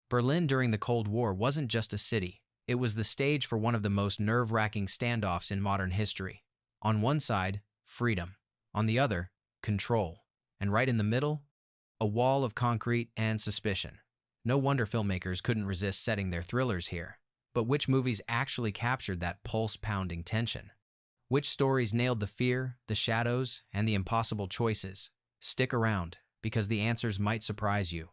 Berlin during the Cold War wasn't just a city. It was the stage for one of the most nerve-wracking standoffs in modern history. On one side, freedom. On the other, control. And right in the middle, a wall of concrete and suspicion. No wonder filmmakers couldn't resist setting their thrillers here. But which movies actually captured that pulse-pounding tension? Which stories nailed the fear, the shadows, and the impossible choices? Stick around, because the answers might surprise you.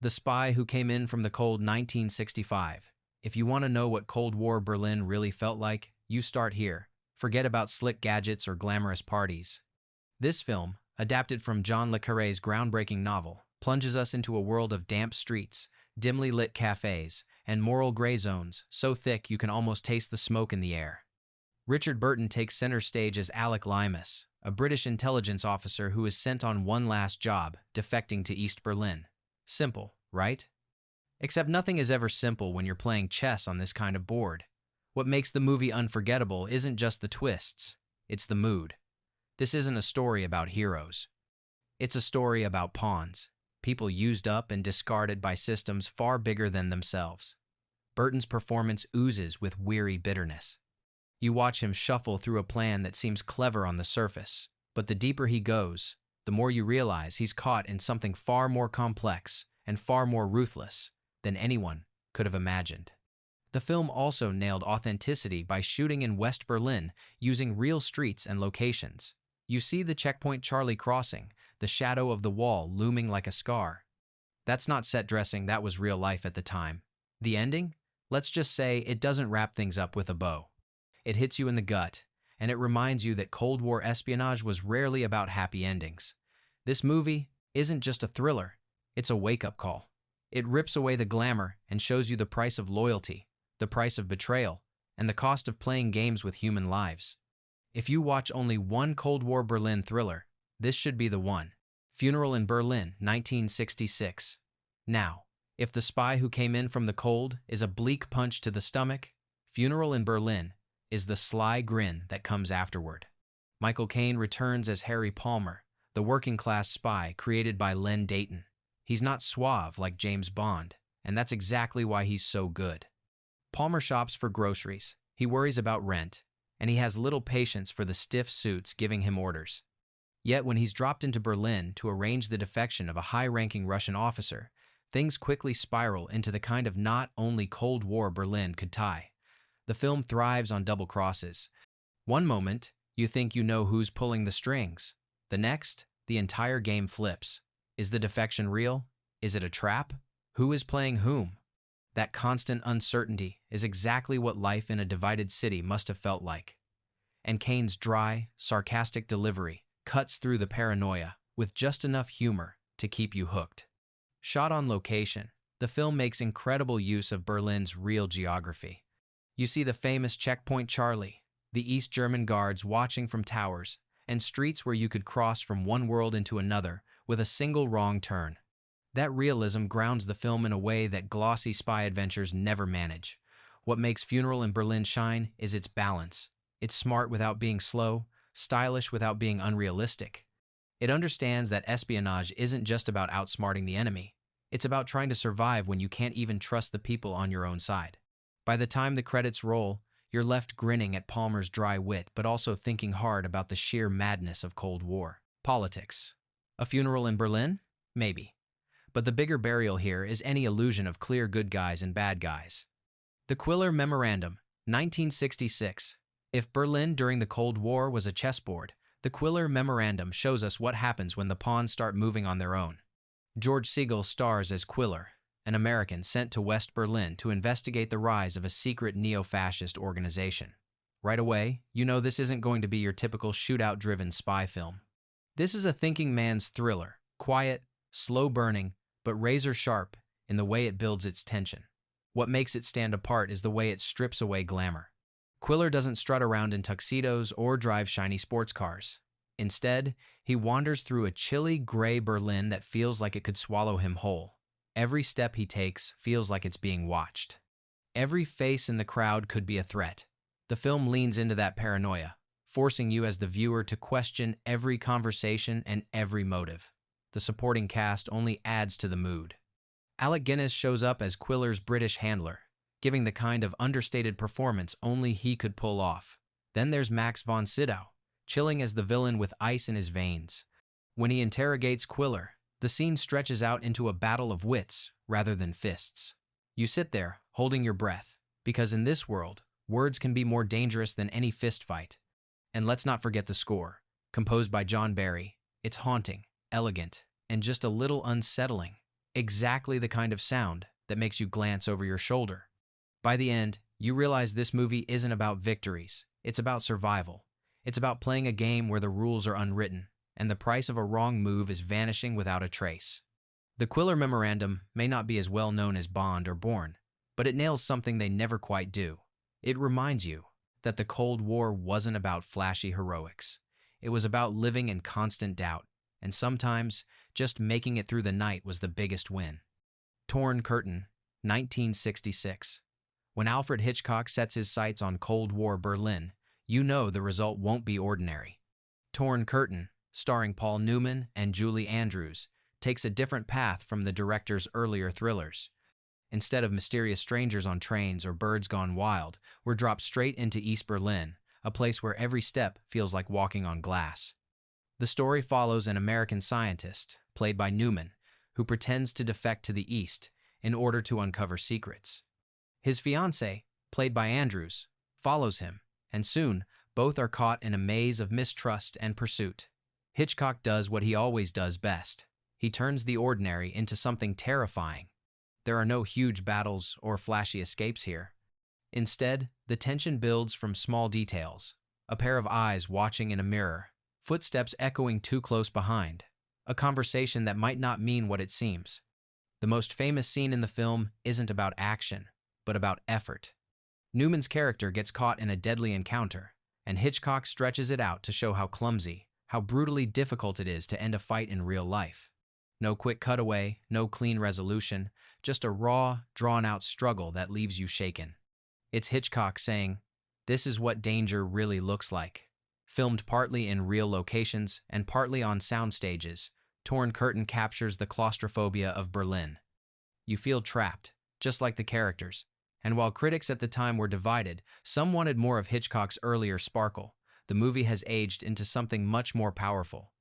The Spy Who Came In from the Cold 1965. If you want to know what Cold War Berlin really felt like, you start here. Forget about slick gadgets or glamorous parties. This film, adapted from John le Carré's groundbreaking novel, plunges us into a world of damp streets, dimly lit cafes, and moral gray zones so thick you can almost taste the smoke in the air. Richard Burton takes center stage as Alec Limas, a British intelligence officer who is sent on one last job, defecting to East Berlin. Simple, right? Except nothing is ever simple when you're playing chess on this kind of board. What makes the movie unforgettable isn't just the twists, it's the mood. This isn't a story about heroes. It's a story about pawns, people used up and discarded by systems far bigger than themselves. Burton's performance oozes with weary bitterness. You watch him shuffle through a plan that seems clever on the surface, but the deeper he goes, the more you realize he's caught in something far more complex and far more ruthless than anyone could have imagined. The film also nailed authenticity by shooting in West Berlin using real streets and locations. You see the Checkpoint Charlie crossing, the shadow of the wall looming like a scar. That's not set dressing, that was real life at the time. The ending? Let's just say it doesn't wrap things up with a bow. It hits you in the gut, and it reminds you that Cold War espionage was rarely about happy endings. This movie isn't just a thriller, it's a wake-up call. It rips away the glamour and shows you the price of loyalty, the price of betrayal, and the cost of playing games with human lives. If you watch only one Cold War Berlin thriller, this should be the one. Funeral in Berlin, 1966. Now, if The Spy Who Came In from the Cold is a bleak punch to the stomach, Funeral in Berlin is the sly grin that comes afterward. Michael Caine returns as Harry Palmer, the working-class spy created by Len Dayton. He's not suave like James Bond, and that's exactly why he's so good. Palmer shops for groceries, he worries about rent, and he has little patience for the stiff suits giving him orders. Yet when he's dropped into Berlin to arrange the defection of a high-ranking Russian officer, things quickly spiral into the kind of knot only Cold War Berlin could tie. The film thrives on double crosses. One moment, you think you know who's pulling the strings. The next, the entire game flips. Is the defection real? Is it a trap? Who is playing whom? That constant uncertainty is exactly what life in a divided city must have felt like. And Caine's dry, sarcastic delivery cuts through the paranoia with just enough humor to keep you hooked. Shot on location, the film makes incredible use of Berlin's real geography. You see the famous Checkpoint Charlie, the East German guards watching from towers, and streets where you could cross from one world into another with a single wrong turn. That realism grounds the film in a way that glossy spy adventures never manage. What makes Funeral in Berlin shine is its balance. It's smart without being slow, stylish without being unrealistic. It understands that espionage isn't just about outsmarting the enemy. It's about trying to survive when you can't even trust the people on your own side. By the time the credits roll, you're left grinning at Palmer's dry wit, but also thinking hard about the sheer madness of Cold War. Politics. A Funeral in Berlin? Maybe. But the bigger burial here is any illusion of clear good guys and bad guys. The Quiller Memorandum, 1966. If Berlin during the Cold War was a chessboard, the Quiller Memorandum shows us what happens when the pawns start moving on their own. George Segal stars as Quiller, an American sent to West Berlin to investigate the rise of a secret neo-fascist organization. Right away, you know this isn't going to be your typical shootout-driven spy film. This is a thinking man's thriller, quiet, slow-burning, but razor-sharp in the way it builds its tension. What makes it stand apart is the way it strips away glamour. Quiller doesn't strut around in tuxedos or drive shiny sports cars. Instead, he wanders through a chilly, gray Berlin that feels like it could swallow him whole. Every step he takes feels like it's being watched. Every face in the crowd could be a threat. The film leans into that paranoia, forcing you as the viewer to question every conversation and every motive. The supporting cast only adds to the mood. Alec Guinness shows up as Quiller's British handler, giving the kind of understated performance only he could pull off. Then there's Max von Sydow, chilling as the villain with ice in his veins. When he interrogates Quiller, the scene stretches out into a battle of wits rather than fists. You sit there, holding your breath, because in this world, words can be more dangerous than any fistfight. And let's not forget the score. Composed by John Barry, it's haunting, elegant, and just a little unsettling. Exactly the kind of sound that makes you glance over your shoulder. By the end, you realize this movie isn't about victories. It's about survival. It's about playing a game where the rules are unwritten, and the price of a wrong move is vanishing without a trace. The Quiller Memorandum may not be as well known as Bond or Bourne, but it nails something they never quite do. It reminds you that the Cold War wasn't about flashy heroics. It was about living in constant doubt, and sometimes just making it through the night was the biggest win. Torn Curtain, 1966. When Alfred Hitchcock sets his sights on Cold War Berlin, you know the result won't be ordinary. Torn Curtain, starring Paul Newman and Julie Andrews, takes a different path from the director's earlier thrillers. Instead of mysterious strangers on trains or birds gone wild, we're dropped straight into East Berlin, a place where every step feels like walking on glass. The story follows an American scientist, played by Newman, who pretends to defect to the East in order to uncover secrets. His fiancée, played by Andrews, follows him, and soon both are caught in a maze of mistrust and pursuit. Hitchcock does what he always does best. He turns the ordinary into something terrifying. There are no huge battles or flashy escapes here. Instead, the tension builds from small details. A pair of eyes watching in a mirror, footsteps echoing too close behind, a conversation that might not mean what it seems. The most famous scene in the film isn't about action, but about effort. Newman's character gets caught in a deadly encounter, and Hitchcock stretches it out to show how clumsy, how brutally difficult it is to end a fight in real life. No quick cutaway, no clean resolution, just a raw, drawn-out struggle that leaves you shaken. It's Hitchcock saying, "This is what danger really looks like." Filmed partly in real locations and partly on sound stages, Torn Curtain captures the claustrophobia of Berlin. You feel trapped, just like the characters. And while critics at the time were divided, some wanted more of Hitchcock's earlier sparkle. The movie has aged into something much more powerful.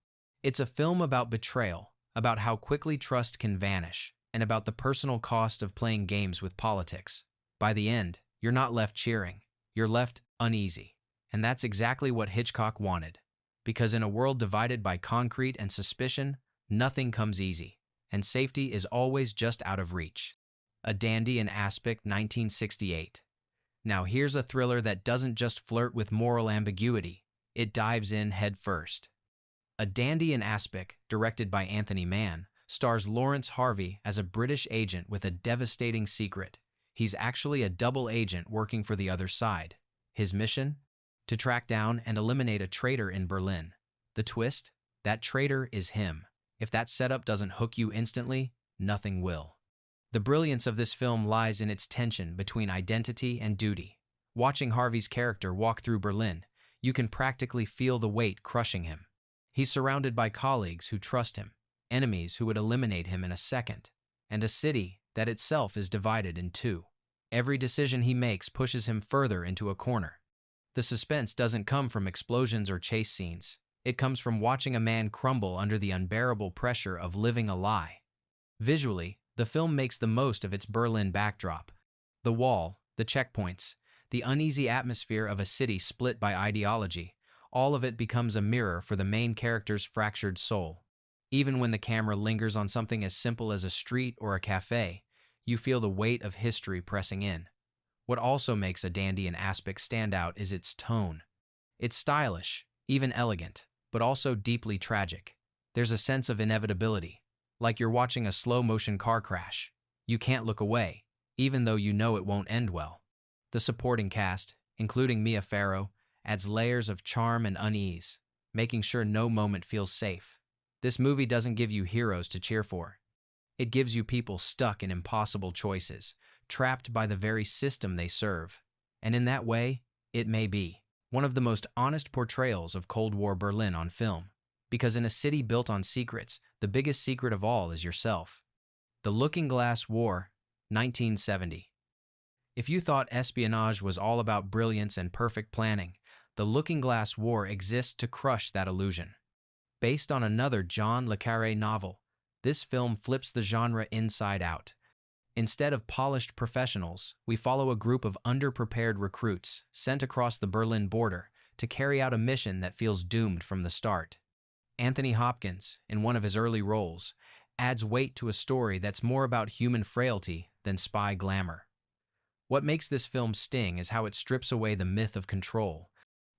It's a film about betrayal, about how quickly trust can vanish, and about the personal cost of playing games with politics. By the end, you're not left cheering. You're left uneasy. And that's exactly what Hitchcock wanted. Because in a world divided by concrete and suspicion, nothing comes easy, and safety is always just out of reach. A Dandy in Aspic, 1968. Now here's a thriller that doesn't just flirt with moral ambiguity, it dives in head first. A Dandy in Aspic, directed by Anthony Mann, stars Lawrence Harvey as a British agent with a devastating secret. He's actually a double agent working for the other side. His mission? To track down and eliminate a traitor in Berlin. The twist? That traitor is him. If that setup doesn't hook you instantly, nothing will. The brilliance of this film lies in its tension between identity and duty. Watching Harvey's character walk through Berlin, you can practically feel the weight crushing him. He's surrounded by colleagues who trust him, enemies who would eliminate him in a second, and a city that itself is divided in two. Every decision he makes pushes him further into a corner. The suspense doesn't come from explosions or chase scenes. It comes from watching a man crumble under the unbearable pressure of living a lie. Visually, the film makes the most of its Berlin backdrop. The wall, the checkpoints, the uneasy atmosphere of a city split by ideology, all of it becomes a mirror for the main character's fractured soul. Even when the camera lingers on something as simple as a street or a cafe, you feel the weight of history pressing in. What also makes A Dandy in Aspic stand out is its tone. It's stylish, even elegant, but also deeply tragic. There's a sense of inevitability, like you're watching a slow-motion car crash. You can't look away, even though you know it won't end well. The supporting cast, including Mia Farrow, adds layers of charm and unease, making sure no moment feels safe. This movie doesn't give you heroes to cheer for. It gives you people stuck in impossible choices, trapped by the very system they serve. And in that way, it may be one of the most honest portrayals of Cold War Berlin on film. Because in a city built on secrets, the biggest secret of all is yourself. The Looking-Glass War, 1970. If you thought espionage was all about brilliance and perfect planning, The Looking-Glass War exists to crush that illusion. Based on another John le Carré novel, this film flips the genre inside out. Instead of polished professionals, we follow a group of underprepared recruits sent across the Berlin border to carry out a mission that feels doomed from the start. Anthony Hopkins, in one of his early roles, adds weight to a story that's more about human frailty than spy glamour. What makes this film sting is how it strips away the myth of control.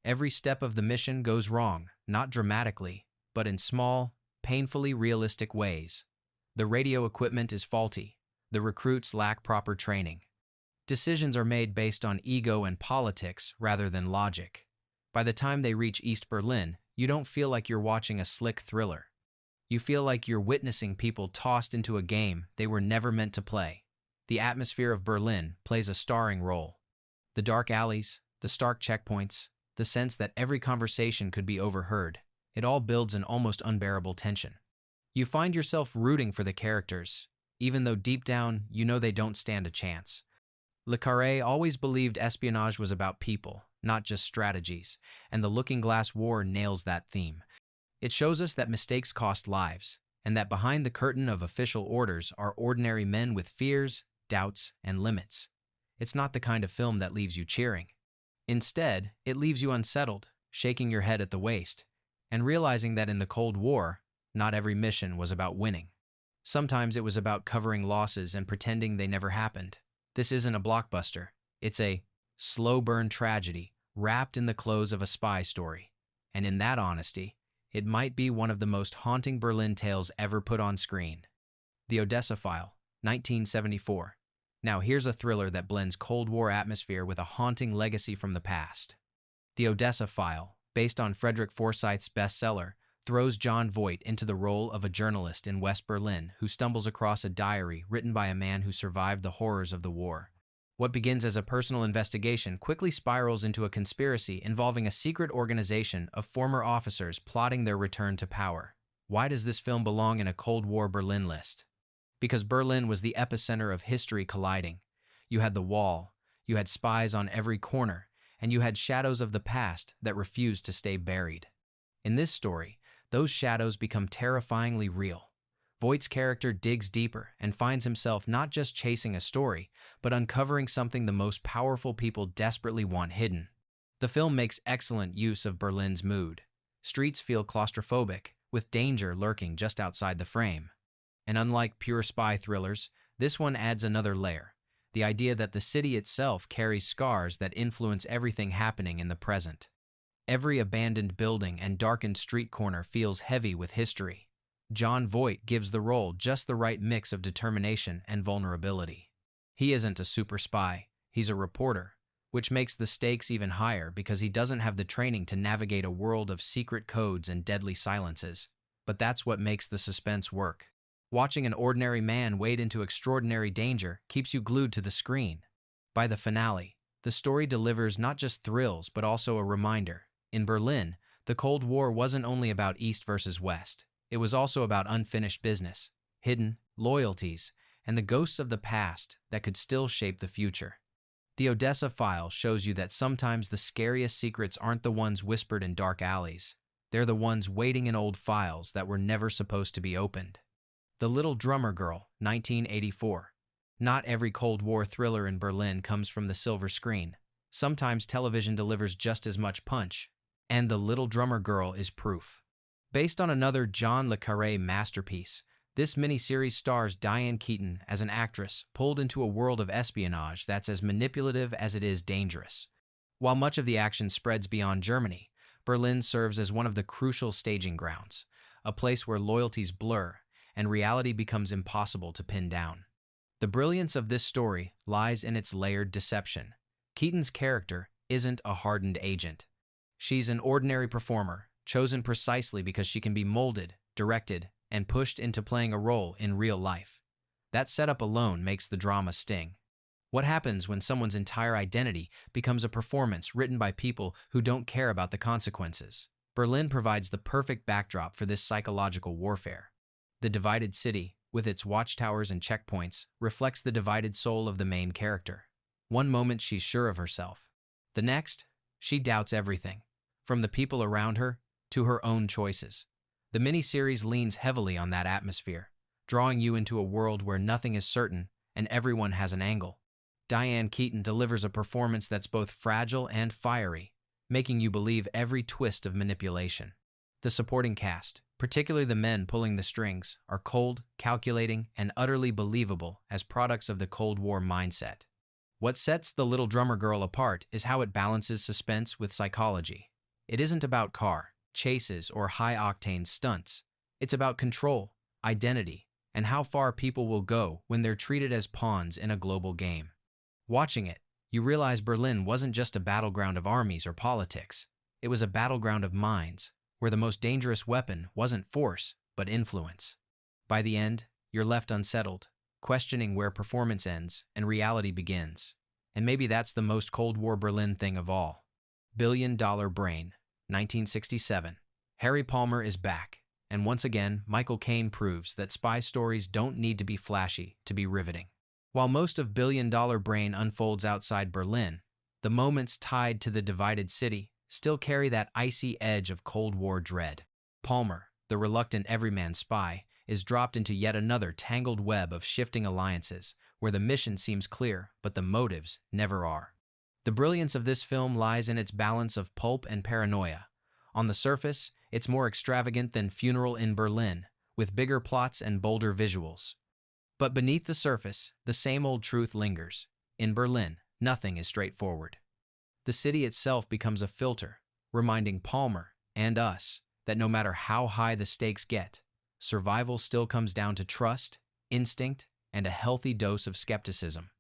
Every step of the mission goes wrong, not dramatically, but in small, painfully realistic ways. The radio equipment is faulty. The recruits lack proper training. Decisions are made based on ego and politics rather than logic. By the time they reach East Berlin, you don't feel like you're watching a slick thriller. You feel like you're witnessing people tossed into a game they were never meant to play. The atmosphere of Berlin plays a starring role. The dark alleys, the stark checkpoints, the sense that every conversation could be overheard, it all builds an almost unbearable tension. You find yourself rooting for the characters, even though deep down you know they don't stand a chance. Le Carré always believed espionage was about people, not just strategies, and The Looking-Glass War nails that theme. It shows us that mistakes cost lives, and that behind the curtain of official orders are ordinary men with fears, doubts, and limits. It's not the kind of film that leaves you cheering. Instead, it leaves you unsettled, shaking your head at the waist, and realizing that in the Cold War, not every mission was about winning. Sometimes it was about covering losses and pretending they never happened. This isn't a blockbuster. It's a slow-burn tragedy wrapped in the clothes of a spy story. And in that honesty, it might be one of the most haunting Berlin tales ever put on screen. The Odessa File, 1974. Now here's a thriller that blends Cold War atmosphere with a haunting legacy from the past. The Odessa File, based on Frederick Forsyth's bestseller, throws John Voight into the role of a journalist in West Berlin who stumbles across a diary written by a man who survived the horrors of the war. What begins as a personal investigation quickly spirals into a conspiracy involving a secret organization of former officers plotting their return to power. Why does this film belong in a Cold War Berlin list? Because Berlin was the epicenter of history colliding. You had the wall, you had spies on every corner, and you had shadows of the past that refused to stay buried. In this story, those shadows become terrifyingly real. Voight's character digs deeper and finds himself not just chasing a story, but uncovering something the most powerful people desperately want hidden. The film makes excellent use of Berlin's mood. Streets feel claustrophobic, with danger lurking just outside the frame. And unlike pure spy thrillers, this one adds another layer, the idea that the city itself carries scars that influence everything happening in the present. Every abandoned building and darkened street corner feels heavy with history. John Voight gives the role just the right mix of determination and vulnerability. He isn't a super spy, he's a reporter, which makes the stakes even higher because he doesn't have the training to navigate a world of secret codes and deadly silences. But that's what makes the suspense work. Watching an ordinary man wade into extraordinary danger keeps you glued to the screen. By the finale, the story delivers not just thrills but also a reminder. In Berlin, the Cold War wasn't only about East versus West. It was also about unfinished business, hidden loyalties, and the ghosts of the past that could still shape the future. The Odessa File shows you that sometimes the scariest secrets aren't the ones whispered in dark alleys. They're the ones waiting in old files that were never supposed to be opened. The Little Drummer Girl, 1984. Not every Cold War thriller in Berlin comes from the silver screen. Sometimes television delivers just as much punch. And The Little Drummer Girl is proof. Based on another John le Carré masterpiece, this miniseries stars Diane Keaton as an actress pulled into a world of espionage that's as manipulative as it is dangerous. While much of the action spreads beyond Germany, Berlin serves as one of the crucial staging grounds, a place where loyalties blur and reality becomes impossible to pin down. The brilliance of this story lies in its layered deception. Keaton's character isn't a hardened agent. She's an ordinary performer, chosen precisely because she can be molded, directed, and pushed into playing a role in real life. That setup alone makes the drama sting. What happens when someone's entire identity becomes a performance written by people who don't care about the consequences? Berlin provides the perfect backdrop for this psychological warfare. The divided city, with its watchtowers and checkpoints, reflects the divided soul of the main character. One moment she's sure of herself. The next, she doubts everything, from the people around her to her own choices. The miniseries leans heavily on that atmosphere, drawing you into a world where nothing is certain and everyone has an angle. Diane Keaton delivers a performance that's both fragile and fiery, making you believe every twist of manipulation. The supporting cast, particularly the men pulling the strings, are cold, calculating, and utterly believable as products of the Cold War mindset. What sets The Little Drummer Girl apart is how it balances suspense with psychology. It isn't about car chases or high-octane stunts. It's about control, identity, and how far people will go when they're treated as pawns in a global game. Watching it, you realize Berlin wasn't just a battleground of armies or politics. It was a battleground of minds, where the most dangerous weapon wasn't force, but influence. By the end, you're left unsettled, questioning where performance ends and reality begins. And maybe that's the most Cold War Berlin thing of all. Billion Dollar Brain, 1967. Harry Palmer is back, and once again, Michael Caine proves that spy stories don't need to be flashy to be riveting. While most of Billion Dollar Brain unfolds outside Berlin, the moments tied to the divided city still carry that icy edge of Cold War dread. Palmer, the reluctant everyman spy, is dropped into yet another tangled web of shifting alliances, where the mission seems clear, but the motives never are. The brilliance of this film lies in its balance of pulp and paranoia. On the surface, it's more extravagant than Funeral in Berlin, with bigger plots and bolder visuals. But beneath the surface, the same old truth lingers. In Berlin, nothing is straightforward. The city itself becomes a filter, reminding Palmer and us that no matter how high the stakes get, survival still comes down to trust, instinct, and a healthy dose of skepticism.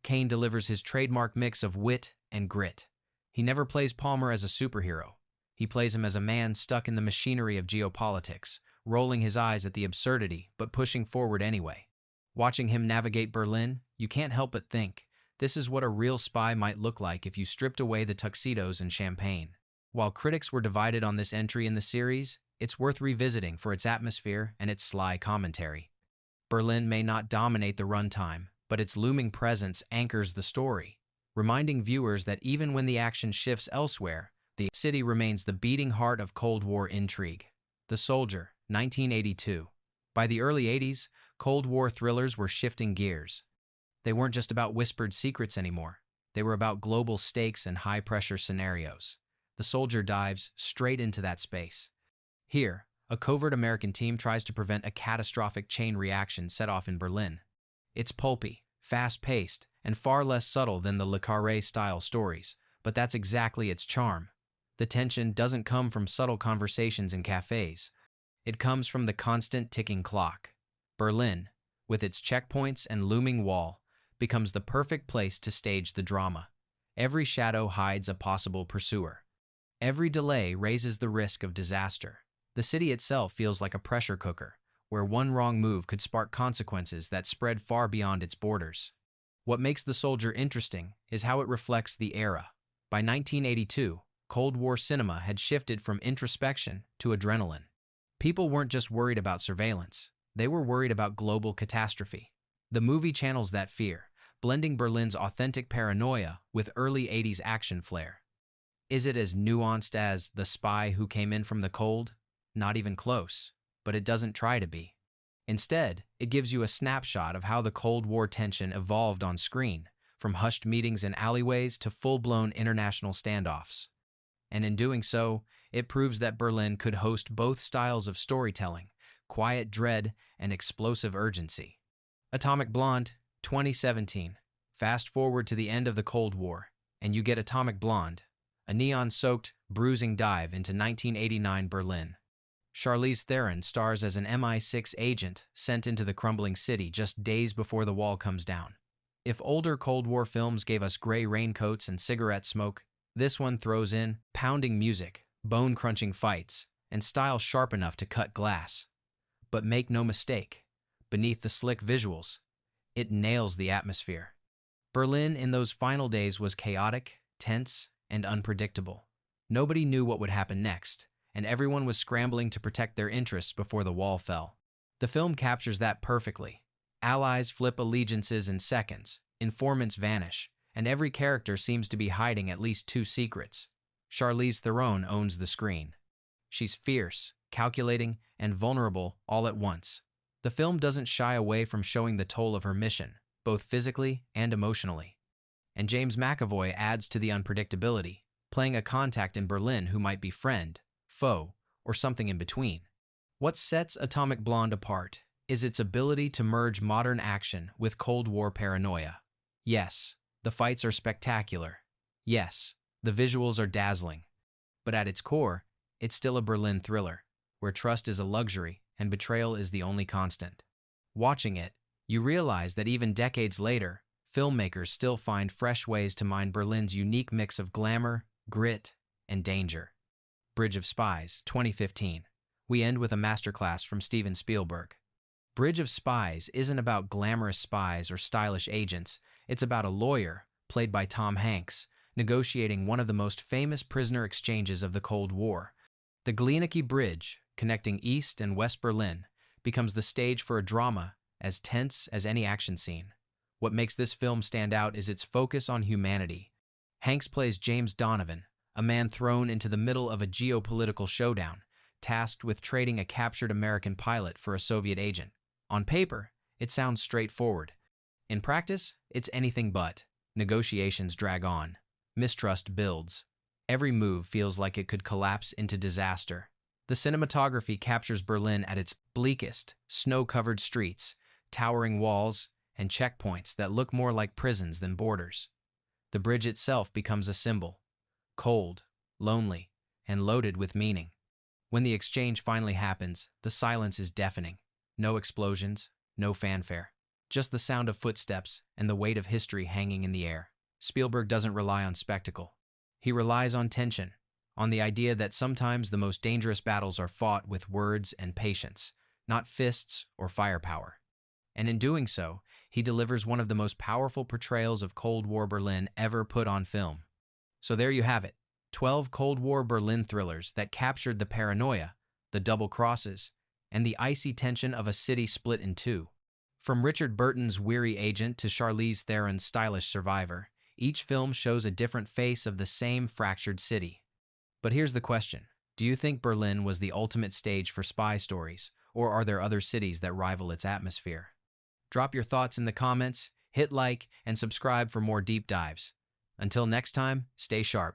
Caine delivers his trademark mix of wit and grit. He never plays Palmer as a superhero. He plays him as a man stuck in the machinery of geopolitics, rolling his eyes at the absurdity but pushing forward anyway. Watching him navigate Berlin, you can't help but think, this is what a real spy might look like if you stripped away the tuxedos and champagne. While critics were divided on this entry in the series, it's worth revisiting for its atmosphere and its sly commentary. Berlin may not dominate the runtime, but its looming presence anchors the story, reminding viewers that even when the action shifts elsewhere, the city remains the beating heart of Cold War intrigue. The Soldier, 1982. By the early 80s, Cold War thrillers were shifting gears. They weren't just about whispered secrets anymore. They were about global stakes and high-pressure scenarios. The Soldier dives straight into that space. Here, a covert American team tries to prevent a catastrophic chain reaction set off in Berlin. It's pulpy, fast-paced, and far less subtle than the Le Carré-style stories, but that's exactly its charm. The tension doesn't come from subtle conversations in cafes. It comes from the constant ticking clock. Berlin, with its checkpoints and looming wall, becomes the perfect place to stage the drama. Every shadow hides a possible pursuer. Every delay raises the risk of disaster. The city itself feels like a pressure cooker, where one wrong move could spark consequences that spread far beyond its borders. What makes The Soldier interesting is how it reflects the era. By 1982, Cold War cinema had shifted from introspection to adrenaline. People weren't just worried about surveillance, they were worried about global catastrophe. The movie channels that fear, blending Berlin's authentic paranoia with early 80s action flair. Is it as nuanced as The Spy Who Came In From the Cold? Not even close, but it doesn't try to be. Instead, it gives you a snapshot of how the Cold War tension evolved on screen, from hushed meetings in alleyways to full-blown international standoffs. And in doing so, it proves that Berlin could host both styles of storytelling, quiet dread and explosive urgency. Atomic Blonde, 2017. Fast forward to the end of the Cold War, and you get Atomic Blonde, a neon-soaked, bruising dive into 1989 Berlin. Charlize Theron stars as an MI6 agent sent into the crumbling city just days before the wall comes down. If older Cold War films gave us gray raincoats and cigarette smoke, this one throws in pounding music, bone-crunching fights, and style sharp enough to cut glass. But make no mistake, beneath the slick visuals, it nails the atmosphere. Berlin in those final days was chaotic, tense, and unpredictable. Nobody knew what would happen next, and everyone was scrambling to protect their interests before the wall fell. The film captures that perfectly. Allies flip allegiances in seconds, informants vanish, and every character seems to be hiding at least two secrets. Charlize Theron owns the screen. She's fierce, calculating, and vulnerable all at once. The film doesn't shy away from showing the toll of her mission, both physically and emotionally. And James McAvoy adds to the unpredictability, playing a contact in Berlin who might be friend, foe, or something in between. What sets Atomic Blonde apart is its ability to merge modern action with Cold War paranoia. Yes, the fights are spectacular. Yes, the visuals are dazzling. But at its core, it's still a Berlin thriller, where trust is a luxury and betrayal is the only constant. Watching it, you realize that even decades later, filmmakers still find fresh ways to mine Berlin's unique mix of glamour, grit, and danger. Bridge of Spies, 2015. We end with a masterclass from Steven Spielberg. Bridge of Spies isn't about glamorous spies or stylish agents. It's about a lawyer, played by Tom Hanks, negotiating one of the most famous prisoner exchanges of the Cold War. The Glienicke Bridge, connecting East and West Berlin, becomes the stage for a drama as tense as any action scene. What makes this film stand out is its focus on humanity. Hanks plays James Donovan, a man thrown into the middle of a geopolitical showdown, tasked with trading a captured American pilot for a Soviet agent. On paper, it sounds straightforward. In practice, it's anything but. Negotiations drag on. Mistrust builds. Every move feels like it could collapse into disaster. The cinematography captures Berlin at its bleakest, snow-covered streets, towering walls, and checkpoints that look more like prisons than borders. The bridge itself becomes a symbol. Cold, lonely, and loaded with meaning. When the exchange finally happens, the silence is deafening. No explosions, no fanfare. Just the sound of footsteps and the weight of history hanging in the air. Spielberg doesn't rely on spectacle. He relies on tension, on the idea that sometimes the most dangerous battles are fought with words and patience, not fists or firepower. And in doing so, he delivers one of the most powerful portrayals of Cold War Berlin ever put on film. So there you have it, 12 Cold War Berlin thrillers that captured the paranoia, the double crosses, and the icy tension of a city split in two. From Richard Burton's weary agent to Charlize Theron's stylish survivor, each film shows a different face of the same fractured city. But here's the question. Do you think Berlin was the ultimate stage for spy stories, or are there other cities that rival its atmosphere? Drop your thoughts in the comments, hit like, and subscribe for more deep dives. Until next time, stay sharp.